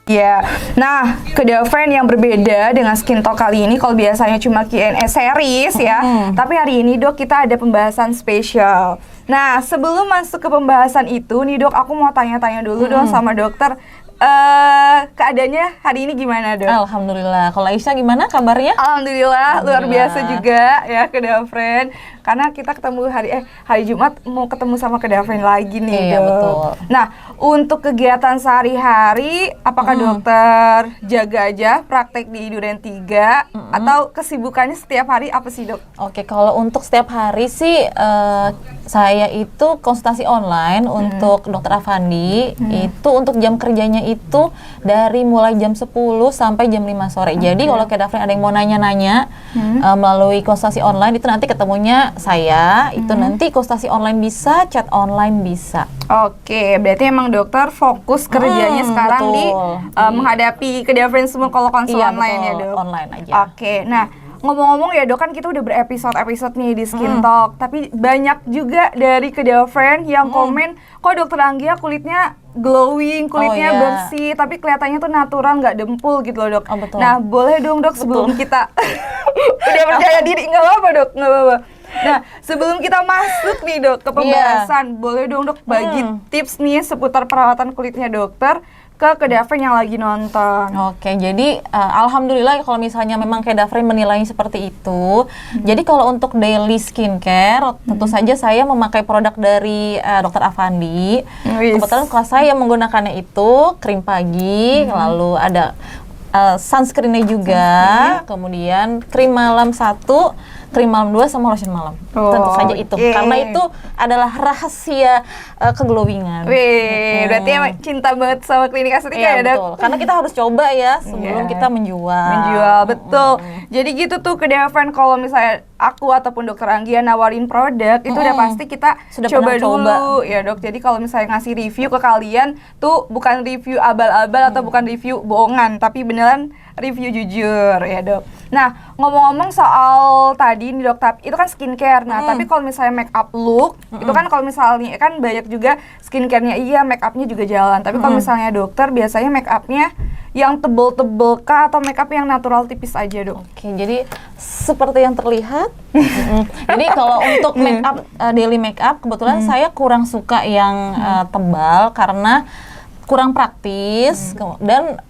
Ya, nah Kedavren yang berbeda dengan Skin Talk kali ini, kalau biasanya cuma Q&A series ya, tapi hari ini dok kita ada pembahasan spesial. Nah sebelum masuk ke pembahasan itu nih dok, aku mau tanya-tanya dulu dong sama dokter, keadaannya hari ini gimana dok? Alhamdulillah. Kalau Aisyah gimana kabarnya? Alhamdulillah, luar biasa juga ya Kedavren. Karena kita ketemu hari Jumat mau ketemu sama Kedavren lagi nih Iya, dok. betul. Nah untuk kegiatan sehari-hari, apakah dokter jaga aja praktek di Duren 3 atau kesibukannya setiap hari apa sih dok? Oke, kalau untuk setiap hari sih saya itu konsultasi online untuk Dokter Afandi. Itu untuk jam kerjanya itu dari mulai jam 10 sampai jam 5 sore. Jadi kalau Kedavren ada yang mau nanya-nanya melalui konsultasi online itu nanti ketemunya saya. Itu nanti konsultasi online bisa, chat online bisa. Oke, berarti emang dokter fokus kerjanya sekarang di menghadapi Kedavren semua kalau konsul online ya dok? Online aja. Oke, nah ngomong-ngomong ya dok, kan kita udah berepisode-episode nih di Skin Talk, tapi banyak juga dari Kedavren yang komen, kok dokter Anggia kulitnya glowing, kulitnya bersih, tapi kelihatannya tuh natural, nggak dempul gitu loh dok. Betul. Nah boleh dong dok sebelum kita udah percaya diri, nggak apa-apa dok, nggak apa-apa. Nah sebelum kita masuk nih dok ke pembahasan, boleh dong dok bagi tips nih seputar perawatan kulitnya dokter ke Kedavren yang lagi nonton. Oke, jadi alhamdulillah kalau misalnya memang Kedavren menilai seperti itu. Jadi kalau untuk daily skincare, tentu saja saya memakai produk dari Dokter Afandi. Kebetulan kalau saya menggunakannya itu krim pagi, lalu ada sunscreen-nya juga, kemudian krim malam 1, krim malam 2 sama lotion malam. Tentu saja itu. Karena itu adalah rahasia keglowingan. Wih, berarti emang cinta banget sama klinik estetika ya, Dok? Betul. Karena kita harus coba ya sebelum kita menjual. Menjual, betul. Jadi gitu tuh Kedavren, kalau misalnya aku ataupun dokter Anggia nawarin produk, itu udah pasti kita sudah coba pernah dulu ya dok. Jadi kalau misalnya ngasih review ke kalian tuh bukan review abal-abal atau bukan review bohongan, tapi beneran review jujur ya dok. Nah ngomong-ngomong soal tadi nih dok, itu kan skincare. Nah tapi kalau misalnya make up look, itu kan kalau misalnya kan banyak juga skincare-nya iya, make up-nya juga jalan. Tapi kalau misalnya dokter biasanya make up-nya yang tebel-tebel kah atau make up yang natural tipis aja dok? Oke, jadi seperti yang terlihat. Jadi kalau untuk make up, daily make up, kebetulan saya kurang suka yang tebal karena kurang praktis dan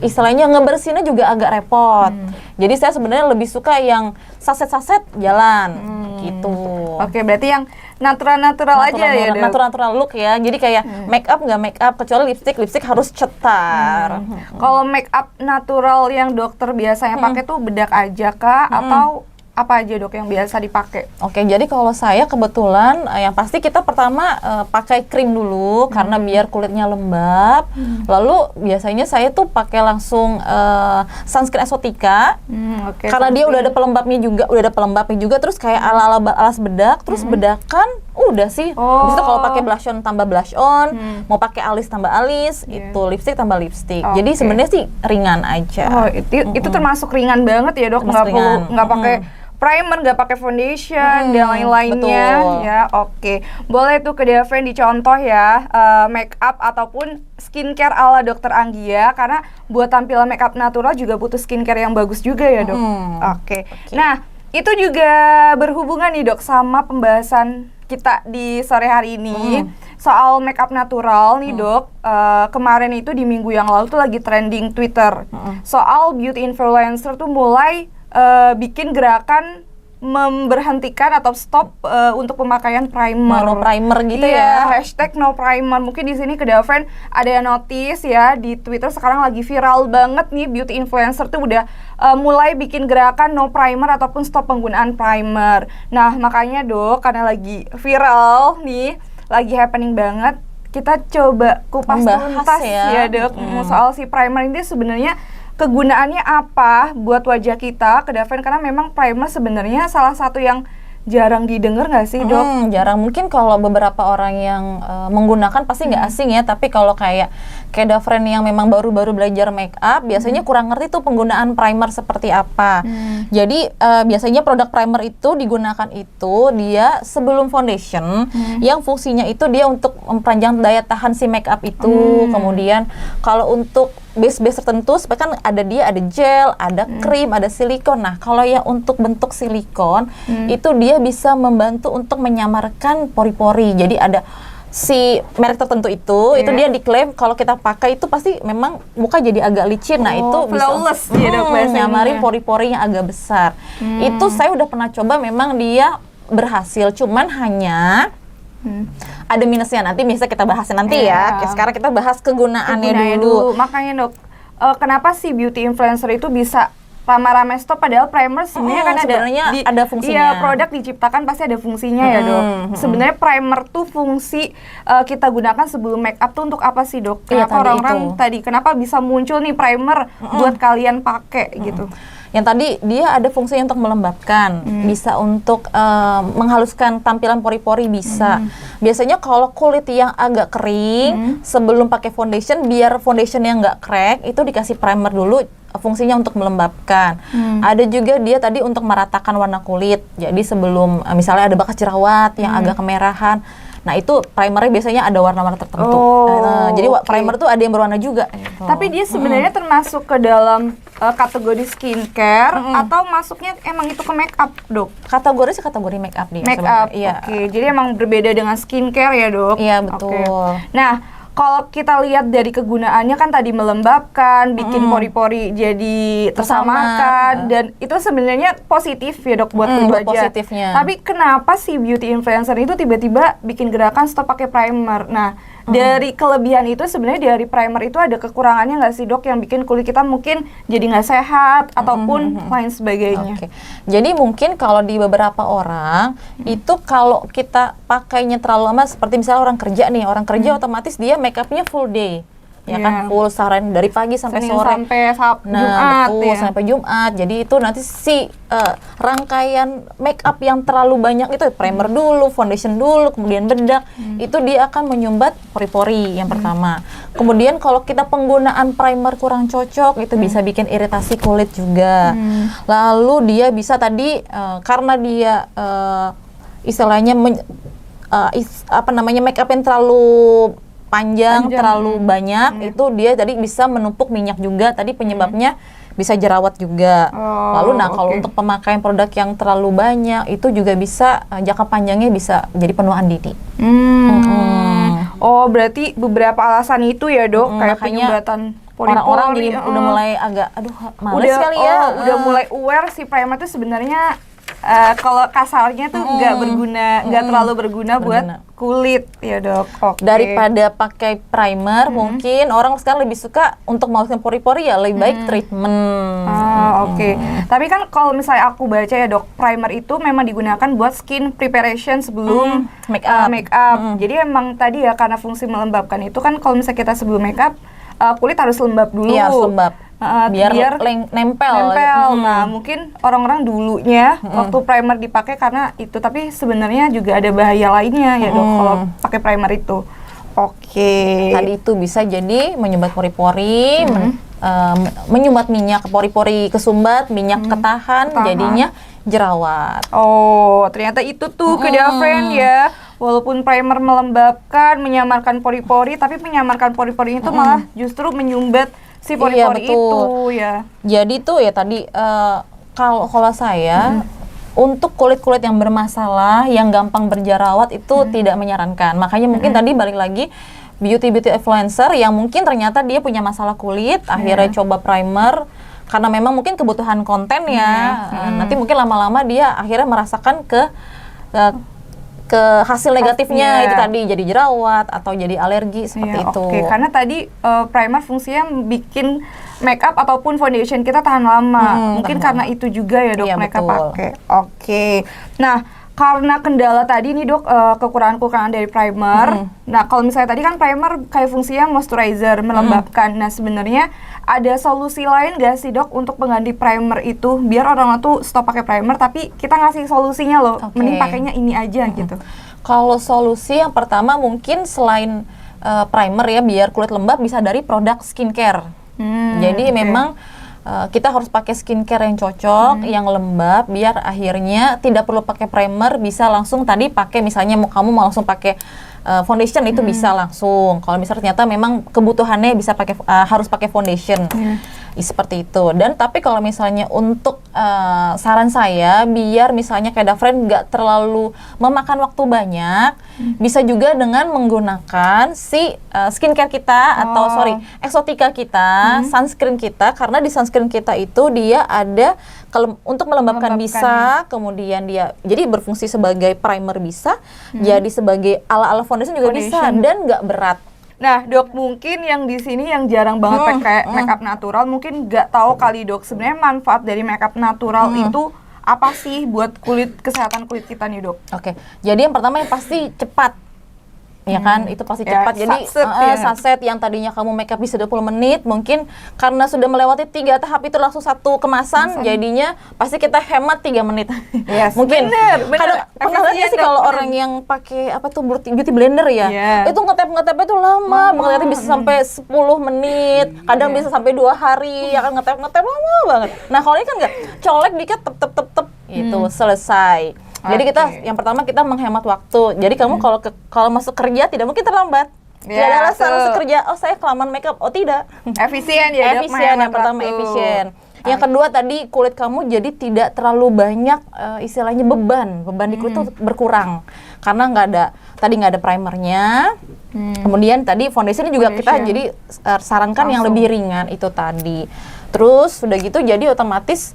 istilahnya ngebersihinnya juga agak repot. Jadi saya sebenarnya lebih suka yang saset-saset jalan gitu. Oke, berarti yang natural aja ya dok? Natural look ya. Jadi kayak make up nggak make up, kecuali lipstick harus cetar. Kalau make up natural yang dokter biasanya pakai tuh bedak aja kah atau apa aja dok yang biasa dipakai? Oke, jadi kalau saya kebetulan yang pasti kita pertama pakai krim dulu karena biar kulitnya lembab. Lalu biasanya saya tuh pakai langsung sunscreen Exotica. Karena dia udah ada pelembabnya juga, terus kayak ala-ala alas bedak, terus bedakan udah sih. Habis itu kalau pakai blush on tambah blush on, mau pakai alis tambah alis, itu lipstick tambah lipstick. Jadi sebenarnya sih ringan aja. Oh, itu termasuk ringan banget ya dok, nggak pakai primer, nggak pakai foundation dan lain-lainnya. Betul. Ya, oke. Boleh tuh Kedavren dicontoh ya, make up ataupun skincare ala dokter Anggia, karena buat tampilan make up natural juga butuh skincare yang bagus juga ya dok. Oke. Nah itu juga berhubungan nih dok sama pembahasan kita di sore hari ini soal make up natural nih dok. Kemarin itu di minggu yang lalu tuh lagi trending Twitter soal beauty influencer tuh mulai bikin gerakan memberhentikan atau stop untuk pemakaian primer. No primer gitu ya. Hashtag no primer. Mungkin di sini Kedavren ada yang notice ya di Twitter sekarang lagi viral banget nih, beauty influencer tuh udah mulai bikin gerakan no primer ataupun stop penggunaan primer. Nah makanya dok, karena lagi viral nih, lagi happening banget, kita coba kupas tuntas ya dok soal si primer ini sebenarnya kegunaannya apa buat wajah kita Kedavren, karena memang primer sebenarnya salah satu yang jarang didengar nggak sih dok? Jarang, mungkin kalau beberapa orang yang menggunakan pasti nggak asing ya, tapi kalau kayak Kedavren yang memang baru-baru belajar make up biasanya kurang ngerti tuh penggunaan primer seperti apa. Jadi biasanya produk primer itu digunakan itu dia sebelum foundation yang fungsinya itu dia untuk memperpanjang daya tahan si make up itu. Kemudian kalau untuk base tertentu, kan ada gel, ada krim, ada silikon. Nah, kalau yang untuk bentuk silikon itu dia bisa membantu untuk menyamarkan pori-pori. Jadi ada si merek tertentu itu dia diklaim kalau kita pakai itu pasti memang muka jadi agak licin. Nah, itu flawless bisa nyamarin pori-pori yang agak besar. Itu saya udah pernah coba, memang dia berhasil, cuman hanya ada minusnya. Nanti bisa kita bahas nanti ya. Oke, sekarang kita bahas kegunaannya dulu. Makanya dok, kenapa sih beauty influencer itu bisa ramai-ramai stop, padahal primer sebenarnya kan ada fungsinya. Iya, produk diciptakan pasti ada fungsinya ya dok. Sebenarnya primer tuh fungsi kita gunakan sebelum make up tuh untuk apa sih dok? Kenapa orang-orang tadi kenapa bisa muncul nih primer buat kalian pakai gitu? Yang tadi dia ada fungsinya untuk melembabkan, bisa untuk menghaluskan tampilan pori-pori bisa. Biasanya kalau kulit yang agak kering, sebelum pakai foundation, biar foundation yang nggak crack, itu dikasih primer dulu, fungsinya untuk melembabkan. Ada juga dia tadi untuk meratakan warna kulit. Jadi sebelum misalnya ada bekas jerawat yang agak kemerahan, nah itu primernya biasanya ada warna-warna tertentu. Jadi primer tuh ada yang berwarna juga. Gitu. Tapi dia sebenarnya termasuk ke dalam kategori skincare atau masuknya emang itu ke make up dok? Kategori make up dia. Make up, oke. Jadi emang berbeda dengan skincare ya dok? Iya betul. Nah, kalau kita lihat dari kegunaannya kan tadi melembabkan, bikin pori-pori jadi tersamakan, dan itu sebenarnya positif ya dok buat kulit wajah. Positifnya. Tapi kenapa sih beauty influencer itu tiba-tiba bikin gerakan stop pakai primer? Nah, dari kelebihan itu sebenarnya dari primer itu ada kekurangannya nggak sih dok yang bikin kulit kita mungkin jadi nggak sehat ataupun lain sebagainya? Okay. Jadi mungkin kalau di beberapa orang itu kalau kita pakainya terlalu lama, seperti misalnya orang kerja otomatis dia make upnya full day. Ya kan, full seharian dari pagi sampai Senin sore. Sampai Jumat, betul, sampai Jumat. Jadi itu nanti si rangkaian make up yang terlalu banyak itu, primer dulu, foundation dulu, kemudian bedak, itu dia akan menyumbat pori-pori yang pertama. Kemudian kalau kita penggunaan primer kurang cocok, itu bisa bikin iritasi kulit juga. Lalu dia bisa tadi karena dia istilahnya make up yang terlalu panjang, terlalu banyak, itu dia tadi bisa menumpuk minyak juga, tadi penyebabnya bisa jerawat juga. Lalu kalau untuk pemakaian produk yang terlalu banyak, itu juga bisa jangka panjangnya bisa jadi penuaan dini. Oh, berarti beberapa alasan itu ya dok, kayak penyumbatan pori-pori. Orang-orang jadi udah mulai agak, males kali ya. Udah mulai aware si primer itu sebenarnya kalau kasarnya tuh nggak berguna, nggak terlalu berguna buat kulit ya dok. Daripada pakai primer, mungkin orang sekarang lebih suka untuk menghaluskan pori-pori ya lebih baik treatment. Tapi kan kalau misalnya aku baca ya dok, primer itu memang digunakan buat skin preparation sebelum make up. Jadi emang tadi ya karena fungsi melembabkan itu kan, kalau misalnya kita sebelum make up kulit harus lembab dulu. Iya, harus lembab. Biar nempel. Nah, mungkin orang-orang dulunya waktu primer dipakai karena itu, tapi sebenarnya juga ada bahaya lainnya ya dok kalau pakai primer itu. Tadi itu bisa jadi menyumbat pori-pori, menyumbat minyak, pori-pori kesumbat, minyak ketahan, jadinya jerawat. Ternyata itu tuh friend ya. Walaupun primer melembabkan, menyamarkan pori-pori, tapi menyamarkan pori-pori itu malah justru menyumbat si pori-pori itu ya. Jadi tuh ya tadi kalau saya untuk kulit-kulit yang bermasalah, yang gampang berjerawat itu tidak menyarankan. Makanya mungkin tadi balik lagi beauty influencer yang mungkin ternyata dia punya masalah kulit, akhirnya coba primer karena memang mungkin kebutuhan konten ya. Nanti mungkin lama-lama dia akhirnya merasakan ke hasil negatifnya itu tadi jadi jerawat atau jadi alergi seperti itu. Karena tadi primer fungsinya bikin make up ataupun foundation kita tahan lama. Mungkin karena itu juga ya dok mereka pakai. Nah, karena kendala tadi nih dok, kekurangan-kekurangan dari primer. Nah, kalau misalnya tadi kan primer kayak fungsinya moisturizer, melembabkan. Nah, sebenarnya ada solusi lain gak sih dok untuk mengganti primer itu biar orang tuh stop pakai primer tapi kita ngasih solusinya loh, mending pakainya ini aja gitu. Kalau solusi yang pertama mungkin selain primer ya, biar kulit lembab bisa dari produk skincare. Jadi memang kita harus pakai skincare yang cocok, yang lembab, biar akhirnya tidak perlu pakai primer, bisa langsung tadi pakai misalnya kamu mau langsung pakai foundation itu bisa langsung. Kalau misalnya ternyata memang kebutuhannya bisa pakai harus pakai foundation. Seperti itu. Dan tapi kalau misalnya untuk saran saya biar misalnya kayak Dafren nggak terlalu memakan waktu banyak, bisa juga dengan menggunakan si skincare kita atau eksotika kita, sunscreen kita, karena di sunscreen kita itu dia ada untuk melembabkan bisa, kemudian dia jadi berfungsi sebagai primer bisa, jadi sebagai ala-ala foundation juga bisa dan nggak berat. Nah, Dok, mungkin yang di sini yang jarang banget pakai makeup natural mungkin nggak tahu kali, Dok. Sebenarnya manfaat dari makeup natural itu apa sih buat kesehatan kulit kita nih, Dok? Oke. Jadi yang pertama yang pasti cepat. Ya kan, itu pasti cepat. Jadi saset yang tadinya kamu makeup bisa 20 menit, mungkin karena sudah melewati 3 tahap itu langsung satu kemasan, jadinya pasti kita hemat 3 menit. Mungkin. Bener. Pernah lihat sih kalau orang yang pakai apa tuh beauty blender ya, itu ngetep-ngetepnya itu lama, banget bisa sampai 10 menit, kadang bisa sampai 2 hari, ya kan ngetep lama banget. Nah, kalau ini kan enggak, colek dikit tep itu selesai. Jadi kita yang pertama kita menghemat waktu. Jadi kamu kalau masuk kerja tidak mungkin terlambat. Tidak ada alasan masuk kerja. Oh, saya kelamaan makeup. Oh, tidak. Efisien ya. Efisien yang pertama efisien. Yang kedua tadi kulit kamu jadi tidak terlalu banyak istilahnya beban di kulit tuh berkurang karena nggak ada primernya. Kemudian tadi foundationnya juga kita jadi sarankan yang lebih ringan itu tadi. Terus sudah gitu jadi otomatis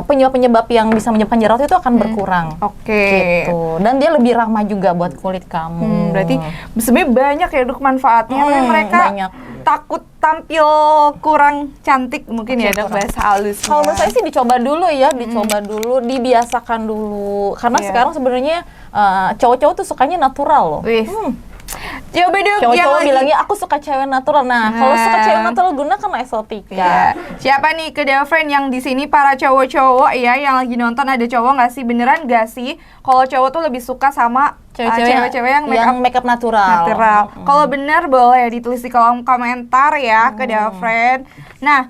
penyebab-penyebab yang bisa menyebabkan jerawat itu akan berkurang. Gitu. Dan dia lebih ramah juga buat kulit kamu. Berarti sebenarnya banyak ya, Dok, manfaatnya. Mereka takut tampil kurang cantik mungkin ya, Dok, bahasa halus. Kalau menurut saya sih dicoba dulu ya, dibiasakan dulu. Karena sekarang sebenarnya cowok-cowok tuh sukanya natural loh. Coba Dok, cowok-cowok bilangnya aku suka cewek natural. Nah, kalau suka cewek natural gunakan eksotika. Siapa nih ke Dafren yang di sini para cowok-cowok ya yang lagi nonton, ada cowok nggak sih, beneran nggak sih kalau cowok tuh lebih suka sama cewek-cewek yang makeup natural. Kalau benar boleh ditulis di kolom komentar ya ke Dafren. Nah,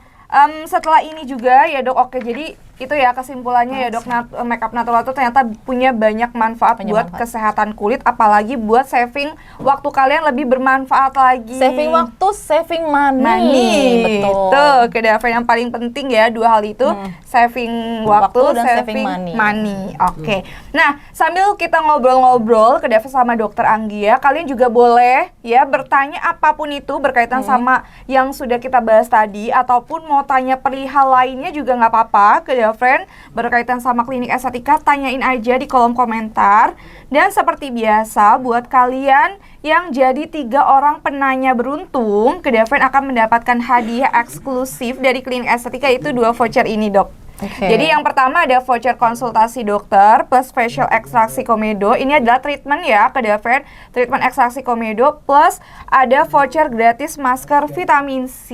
setelah ini juga ya, Dok, jadi itu ya kesimpulannya ya, Dok, makeup natural itu ternyata punya banyak manfaat buat kesehatan kulit, apalagi buat saving waktu kalian lebih bermanfaat lagi. Saving waktu, saving money. Betul. Tuh, kedua yang paling penting ya, dua hal itu, saving waktu dan saving money. Oke. Nah, sambil kita ngobrol-ngobrol kedua sama Dokter Anggia, kalian juga boleh ya bertanya apapun itu berkaitan sama yang sudah kita bahas tadi, ataupun mau tanya perihal lainnya juga nggak apa-apa ke friend berkaitan sama klinik estetika, tanyain aja di kolom komentar. Dan seperti biasa buat kalian yang jadi 3 orang penanya beruntung, Kedavren akan mendapatkan hadiah eksklusif dari klinik estetika, itu 2 voucher ini, Dok. Jadi yang pertama ada voucher konsultasi dokter plus facial ekstraksi komedo. Ini adalah treatment ya, Kedavren, treatment ekstraksi komedo, plus ada voucher gratis masker vitamin C.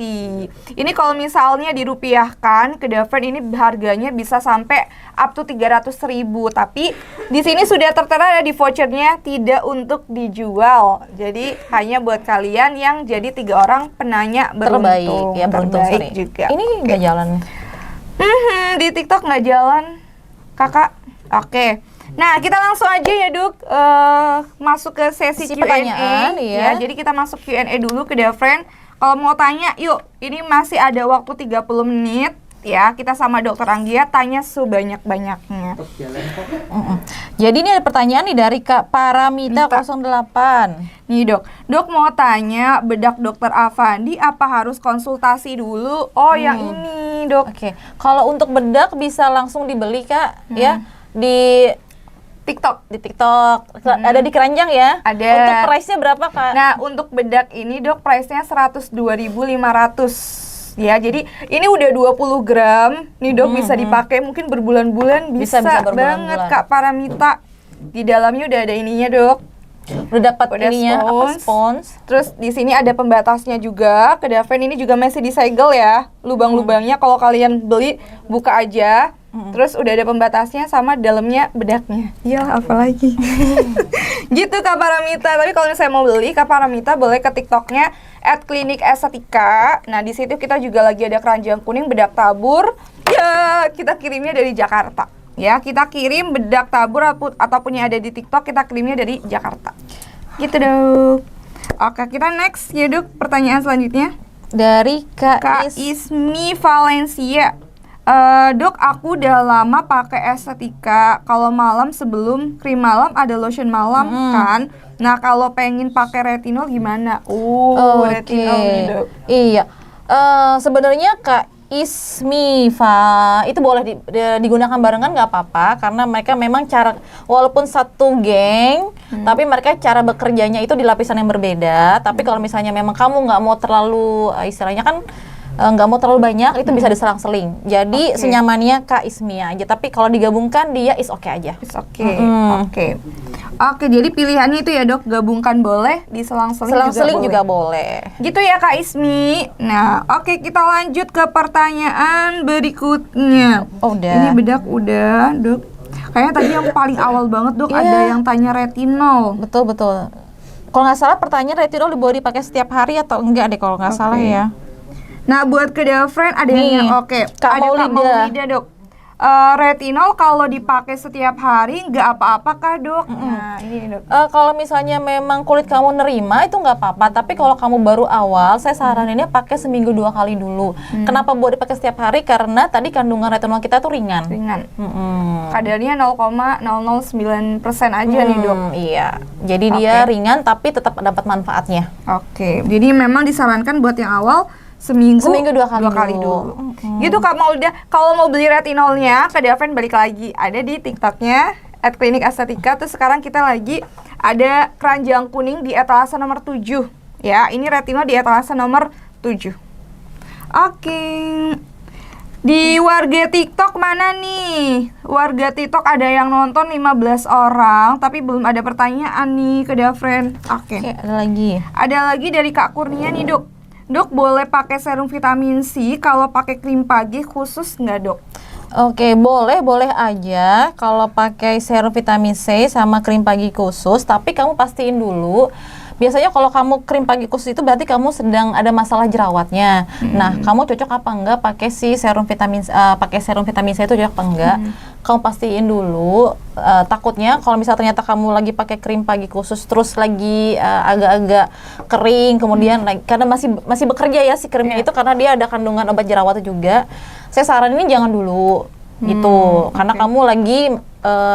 Ini kalau misalnya dirupiahkan, Kedavren ini harganya bisa sampai up to 300.000. Tapi di sini sudah tertera di vouchernya tidak untuk dijual. Jadi hanya buat kalian yang jadi 3 orang penanya beruntung. Terbaik juga. Ini nggak jalan. Di TikTok nggak jalan, Kakak. Oke. Nah, kita langsung aja ya, Dok, masuk ke sesi Q&A. Ya. Jadi kita masuk Q&A dulu ke Dafren. Kalau mau tanya, yuk. Ini masih ada waktu 30 menit. Ya, kita sama Dokter Anggia tanya sebanyak-banyaknya. Jadi ini ada pertanyaan nih dari Kak Paramita 08. Nih, Dok mau tanya bedak Dokter Avandi apa harus konsultasi dulu? Oh, yang ini, Dok. Kalau untuk bedak bisa langsung dibeli, Kak, ya di TikTok. Ada di keranjang ya? Ada. Untuk price-nya berapa, Kak? Nah, untuk bedak ini, Dok, price-nya 102.500. Ya, jadi ini udah 20 gram. Nih, Dok, bisa dipakai mungkin berbulan-bulan, bisa banget, Kak Paramita. Di dalamnya udah ada ininya, Dok. Udah dapat ininya spons. Terus di sini ada pembatasnya juga. Kedavren ini juga masih disegel ya, lubang-lubangnya. Kalau kalian beli, buka aja. Terus udah ada pembatasnya sama dalamnya bedaknya. Ya, apalagi. Gitu, Kak Paramita. Tapi kalau misalnya mau beli, Kak Paramita boleh ke TikToknya @klinik_estetika. Nah, di situ kita juga lagi ada keranjang kuning bedak tabur. Ya, kita kirimnya dari Jakarta. Ya, kita kirim bedak tabur ataupun yang ada di TikTok, kita kirimnya dari Jakarta. Gitu dok. Oke, kita next ya dok, pertanyaan selanjutnya. Dari Kak Ismi Valencia. Dok, aku udah lama pakai estetika. Kalau malam sebelum krim malam ada lotion malam kan. Nah, kalau pengen pakai retinol gimana? Retinol nih dok. Iya. Sebenarnya Kak Ismiva itu boleh digunakan barengan nggak apa-apa karena mereka memang cara walaupun satu geng tapi mereka cara bekerjanya itu di lapisan yang berbeda. Tapi kalau misalnya memang kamu nggak mau terlalu istilahnya kan nggak mau terlalu banyak itu bisa diselang-seling. Jadi senyamannya Kak Ismia aja. Tapi kalau digabungkan dia is oke aja. Is oke. Oke, jadi pilihannya itu ya dok, gabungkan boleh, diselang-seling juga boleh. Gitu ya Kak Ismi. Nah, oke kita lanjut ke pertanyaan berikutnya. Udah. Ini bedak udah, dok. Kayaknya tadi yang paling awal banget dok, ada yang tanya retinol. Betul. Kalau nggak salah pertanyaan retinol boleh dipakai setiap hari atau enggak deh kalau nggak salah ya. Nah, buat ke friend ada yang Kak Maulida dok. Retinol kalau dipakai setiap hari nggak apa-apakah dok? Nah ini dok. Kalau misalnya memang kulit kamu nerima itu nggak apa-apa. Tapi kalau kamu baru awal, saya saraninnya pakai seminggu 2 kali dulu. Kenapa boleh dipakai setiap hari? Karena tadi kandungan retinol kita tuh ringan. Kadarnya 0,009% aja nih dok. Iya. Jadi dia ringan tapi tetap dapat manfaatnya. Oke. Jadi memang disarankan buat yang awal seminggu 2 kali dulu. Gitu Kak Maulida. Kalau mau beli retinolnya, Kak Daven balik lagi ada di TikToknya @klinikestetika. Terus sekarang kita lagi ada keranjang kuning di etalase nomor 7. Ya, ini retinol di etalase nomor 7. Oke. Di warga TikTok mana nih? Warga TikTok ada yang nonton 15 orang, tapi belum ada pertanyaan nih ke Daven. Oke. Ada lagi. Ada lagi dari Kak Kurnia nih dok. Dok, boleh pakai serum vitamin C kalau pakai krim pagi khusus nggak dok? Oke, boleh aja kalau pakai serum vitamin C sama krim pagi khusus, tapi kamu pastiin dulu. Biasanya kalau kamu krim pagi khusus itu berarti kamu sedang ada masalah jerawatnya. Nah, kamu cocok apa enggak pakai serum vitamin C itu cocok apa enggak? Kamu pastiin dulu. Takutnya kalau misalnya ternyata kamu lagi pakai krim pagi khusus terus lagi agak-agak kering, kemudian karena masih bekerja ya si krimnya itu karena dia ada kandungan obat jerawat juga. Saya saranin jangan dulu gitu, karena kamu lagi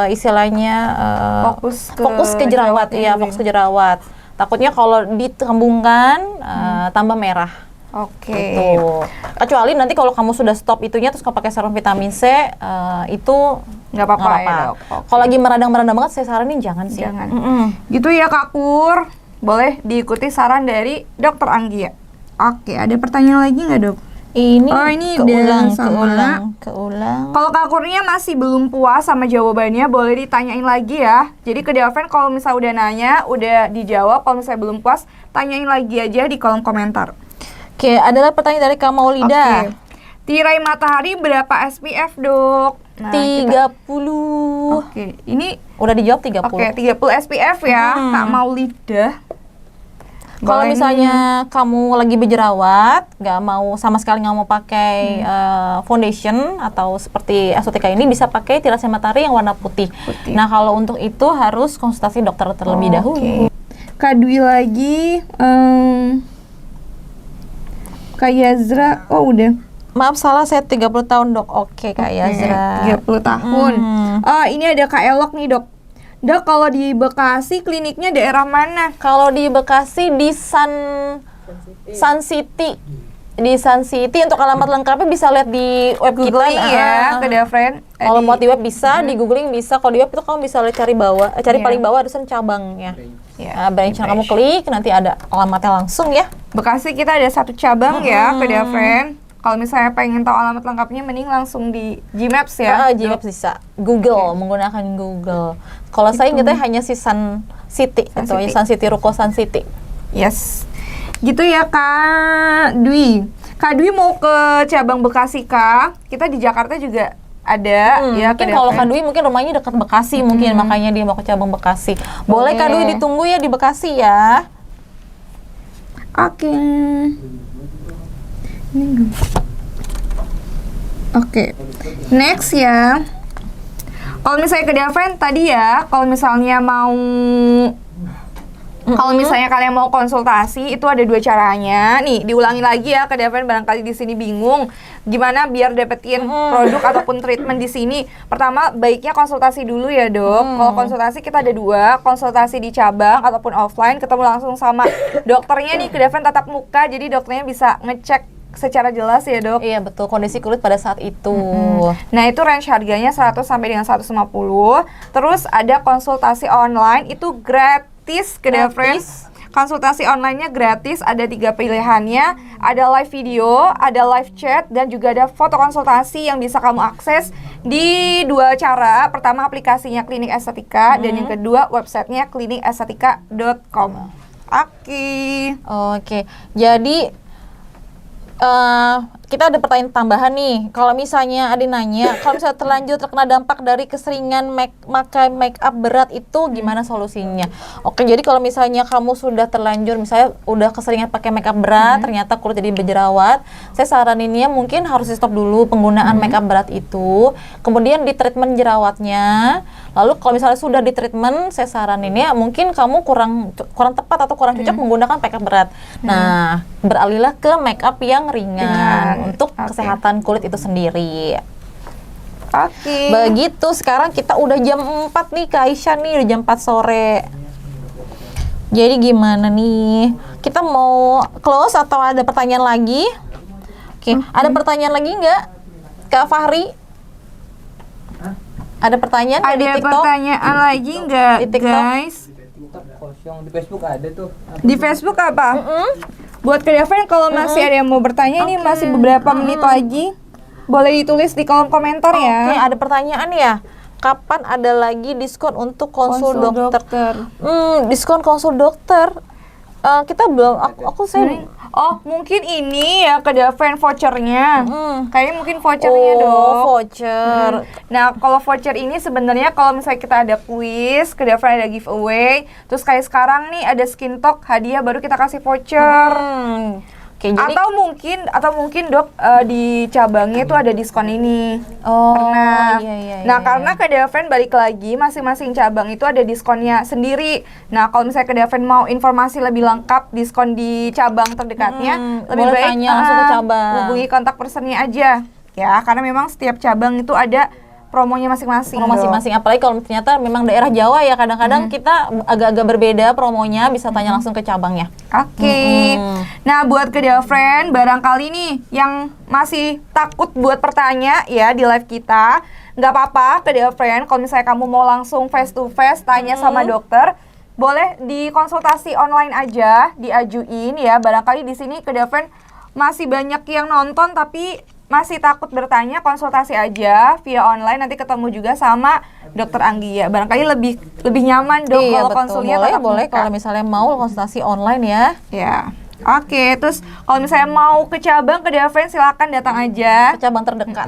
istilahnya fokus ke jerawat, fokus ke jerawat. Takutnya kalau ditembungkan tambah merah. Gitu. Kecuali nanti kalau kamu sudah stop itunya terus kamu pakai serum vitamin C itu nggak apa-apa ya dok. Kalau lagi meradang-meradang banget saya saranin jangan sih. Jangan. Gitu ya Kak Pur. Boleh diikuti saran dari Dokter Anggia. Oke, ada pertanyaan lagi nggak dok? Ini keulang. Kalau Kak Kurnia masih belum puas sama jawabannya, boleh ditanyain lagi ya. Jadi ke Daven kalau misalnya udah nanya, udah dijawab. Kalau misalnya belum puas, tanyain lagi aja di kolom komentar. Oke, adalah pertanyaan dari Kak Maulida. Tirai matahari berapa SPF dok? Nah, 30. Oke, ini udah dijawab 30. Oke, 30 SPF ya, Kak Maulida. Kalau misalnya kamu lagi berjerawat, sama sekali nggak mau pakai foundation atau seperti Estetika ini, bisa pakai tirai matahari yang warna putih. Nah, kalau untuk itu harus konsultasi dokter terlebih dahulu. Kak Dwi lagi, Kak Yazra, udah. Maaf salah, saya 30 tahun dok. Oke Kak Yazra. 30 tahun. Ini ada Kak Elok nih dok. Dok, kalau di Bekasi kliniknya daerah mana? Kalau di Bekasi di Sun City. Di Sun City, untuk alamat lengkapnya bisa lihat di web kita ya, ke Daven. Kalau mau di web bisa, di googling bisa. Kalau di web itu kamu bisa lihat cari paling bawah ada cabangnya. Branch yang kamu klik nanti ada alamatnya langsung ya. Bekasi kita ada 1 cabang ya, ke Daven. Kalau misalnya pengen tahu alamat lengkapnya, mending langsung di Gmaps ya. Gmaps bisa. Google, menggunakan Google. Kalau saya ingatnya hanya si Sun City, atau Sun City, Ruko Sun City. Yes. Gitu ya Kak Dwi. Kak Dwi mau ke cabang Bekasi Kak? Kita di Jakarta juga ada ya. Mungkin kalau Kak Dwi mungkin rumahnya dekat Bekasi, mungkin makanya dia mau ke cabang Bekasi. Boleh Kak Dwi ditunggu ya di Bekasi ya. Oke. Next ya. Kalau misalnya ke Daven tadi ya, kalau misalnya mau Kalau misalnya kalian mau konsultasi itu ada 2 caranya. Nih, diulangi lagi ya ke Devin, barangkali di sini bingung gimana biar dapetin produk ataupun treatment di sini. Pertama, baiknya konsultasi dulu ya, Dok. Kalau konsultasi kita ada 2, konsultasi di cabang ataupun offline, ketemu langsung sama dokternya nih, ke Devin tatap muka. Jadi dokternya bisa ngecek secara jelas ya, Dok. Iya betul, kondisi kulit pada saat itu. Nah, itu range harganya 100 sampai dengan 150. Terus ada konsultasi online itu gratis ke Devin. Konsultasi online-nya gratis, ada 3 pilihannya. Ada live video, ada live chat, dan juga ada foto konsultasi yang bisa kamu akses di 2 cara. Pertama, aplikasinya Klinik Estetika, dan yang kedua, websitenya klinikestetika.com. Oke, jadi kita ada pertanyaan tambahan nih. Kalau misalnya ada nanya, kalau misalnya terlanjur terkena dampak dari keseringan pakai make up berat itu gimana solusinya? Oke, jadi kalau misalnya kamu sudah terlanjur, misalnya udah keseringan pakai make up berat, ternyata kulit jadi berjerawat, saya saraninnya mungkin harus di stop dulu penggunaan make up berat itu, kemudian di treatment jerawatnya. Lalu kalau misalnya sudah di treatment, saya saraninnya mungkin kamu kurang tepat atau kurang cocok menggunakan make up berat. Nah, beralihlah ke make up yang ringan untuk kesehatan kulit itu sendiri. Begitu, sekarang kita udah jam 4 nih Kak Aisyah nih, udah jam 4 sore. Jadi gimana nih? Kita mau close atau ada pertanyaan lagi? Oke, ada pertanyaan lagi nggak? Kak Fahri? Ada pertanyaan di Ada TikTok? pertanyaan lagi nggak, Di TikTok? guys? TikTok kosong, di Facebook ada tuh. Di Facebook apa? Buat ke Devin, kalau masih ada yang mau bertanya nih, masih beberapa menit lagi, boleh ditulis di kolom komentar ya. Oke, ada pertanyaan ya. Kapan ada lagi diskon untuk konsul dokter? Diskon konsul dokter. Kita belum. Saya. Oh, mungkin ini ya ke Devin vouchernya. Kayaknya mungkin vouchernya dong. Voucher. Nah, kalau voucher ini sebenarnya kalau misalnya kita ada quiz, ke Devin ada giveaway, terus kayak sekarang nih ada skin talk hadiah, baru kita kasih voucher. Oke, jadi Atau mungkin Dok, di cabangnya itu ada diskon ini. iya. Nah, karena ke Devin balik lagi, masing-masing cabang itu ada diskonnya sendiri. Nah, kalau misalnya ke Devin mau informasi lebih lengkap diskon di cabang terdekatnya, lebih boleh baik tanya langsung ke cabang. hubungi kontak personnya aja. Ya, karena memang setiap cabang itu ada promonya masing-masing. Apalagi kalau ternyata memang daerah Jawa ya, kadang-kadang kita agak-agak berbeda promonya, bisa tanya langsung ke cabangnya. Oke. Nah, buat ke Devin, barangkali nih yang masih takut buat bertanya ya di live kita, nggak apa-apa ke Devin, kalau misalnya kamu mau langsung face to face tanya sama dokter, boleh di konsultasi online aja, diajuin ya. Barangkali di sini ke Devin masih banyak yang nonton tapi masih takut bertanya, konsultasi aja via online, nanti ketemu juga sama Dokter Anggia. Barangkali lebih nyaman Dok kalau konsulnya boleh kalau misalnya mau konsultasi online ya. Ya. Oke, terus kalau misalnya mau ke cabang ke Devin silakan datang aja ke cabang terdekat.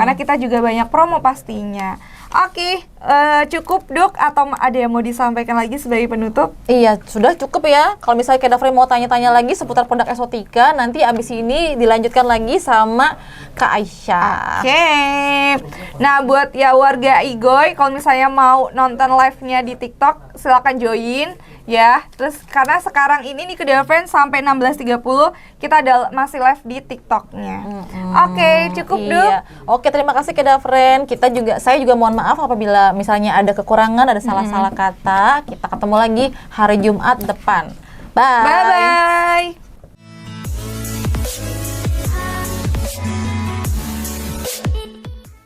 Karena kita juga banyak promo pastinya. Oke, cukup Dok, atau ada yang mau disampaikan lagi sebagai penutup? Iya, sudah cukup ya. Kalau misalnya Kak Dafri mau tanya-tanya lagi seputar produk Esotika, nanti abis ini dilanjutkan lagi sama Kak Aisyah. Oke. Nah, buat ya warga Igoy, kalau misalnya mau nonton live-nya di TikTok, silakan join ya. Terus karena sekarang ini nih ke Devin sampai 16.30 kita masih live di TikTok-nya. Oke, cukup Dok. Iya. Oke, terima kasih Kak Dafren. Saya juga mohon maaf apabila misalnya ada kekurangan, ada salah-salah kata. Kita ketemu lagi hari Jumat depan. Bye. Bye-bye.